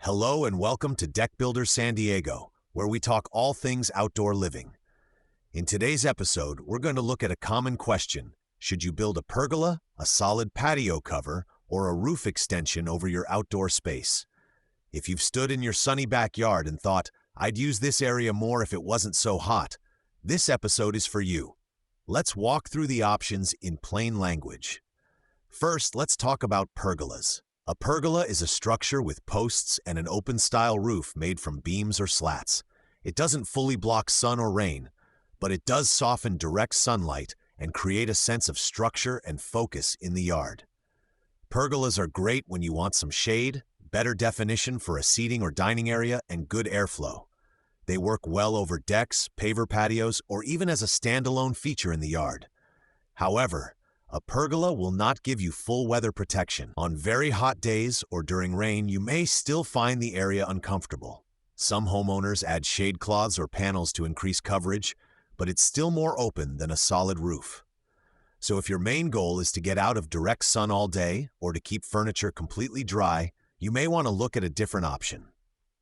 Hello and welcome to Deck Builder San Diego, where we talk all things outdoor living. In today's episode, we're going to look at a common question. Should you build a pergola, a solid patio cover, or a roof extension over your outdoor space? If you've stood in your sunny backyard and thought, I'd use this area more if it wasn't so hot, this episode is for you. Let's walk through the options in plain language. First, let's talk about pergolas. A pergola is a structure with posts and an open-style roof made from beams or slats. It doesn't fully block sun or rain, but it does soften direct sunlight and create a sense of structure and focus in the yard. Pergolas are great when you want some shade, better definition for a seating or dining area, and good airflow. They work well over decks, paver patios, or even as a standalone feature in the yard. However, a pergola will not give you full weather protection. On very hot days or during rain, you may still find the area uncomfortable. Some homeowners add shade cloths or panels to increase coverage, but it's still more open than a solid roof. So if your main goal is to get out of direct sun all day or to keep furniture completely dry, you may want to look at a different option.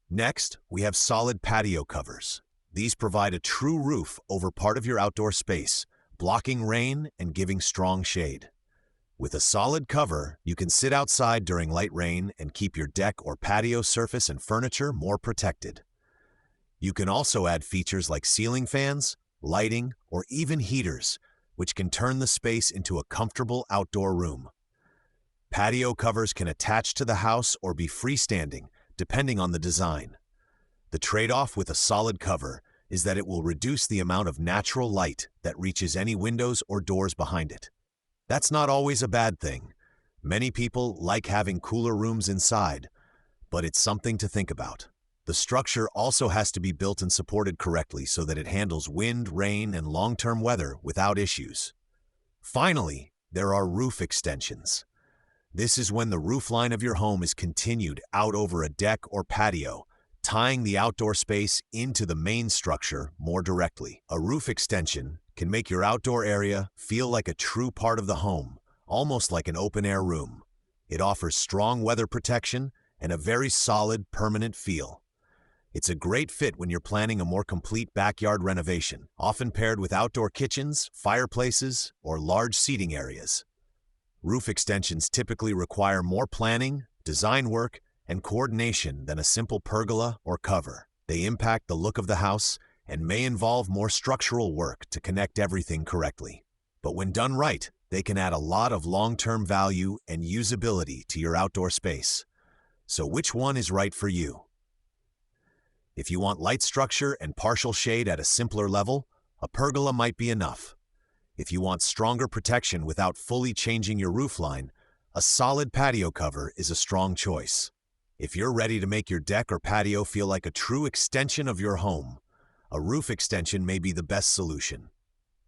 Next, we have solid patio covers. These provide a true roof over part of your outdoor space, blocking rain and giving strong shade. With a solid cover, you can sit outside during light rain and keep your deck or patio surface and furniture more protected. You can also add features like ceiling fans, lighting, or even heaters, which can turn the space into a comfortable outdoor room. Patio covers can attach to the house or be freestanding, depending on the design. The trade-off with a solid cover is that it will reduce the amount of natural light that reaches any windows or doors behind it. That's not always a bad thing. Many people like having cooler rooms inside, but it's something to think about. The structure also has to be built and supported correctly so that it handles wind, rain, and long-term weather without issues. Finally, there are roof extensions. This is when the roofline of your home is continued out over a deck or patio, tying the outdoor space into the main structure more directly. A roof extension can make your outdoor area feel like a true part of the home, almost like an open-air room. It offers strong weather protection and a very solid, permanent feel. It's a great fit when you're planning a more complete backyard renovation, often paired with outdoor kitchens, fireplaces, or large seating areas. Roof extensions typically require more planning, design work, and coordination than a simple pergola or cover. They impact the look of the house and may involve more structural work to connect everything correctly. But when done right, they can add a lot of long-term value and usability to your outdoor space. So which one is right for you? If you want light structure and partial shade at a simpler level, a pergola might be enough. If you want stronger protection without fully changing your roofline, a solid patio cover is a strong choice. If you're ready to make your deck or patio feel like a true extension of your home, a roof extension may be the best solution.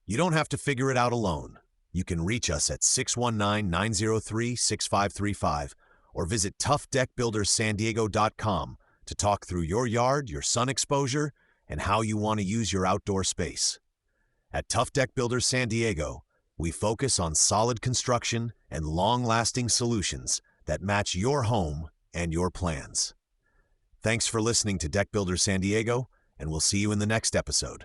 You don't have to figure it out alone. You can reach us at 619-903-6535 or visit tuffdeckbuildersandiego.com to talk through your yard, your sun exposure, and how you want to use your outdoor space. At Tuff Deck Builders San Diego, we focus on solid construction and long-lasting solutions that match your home and your plans. Thanks for listening to Deck Builder San Diego, and we'll see you in the next episode.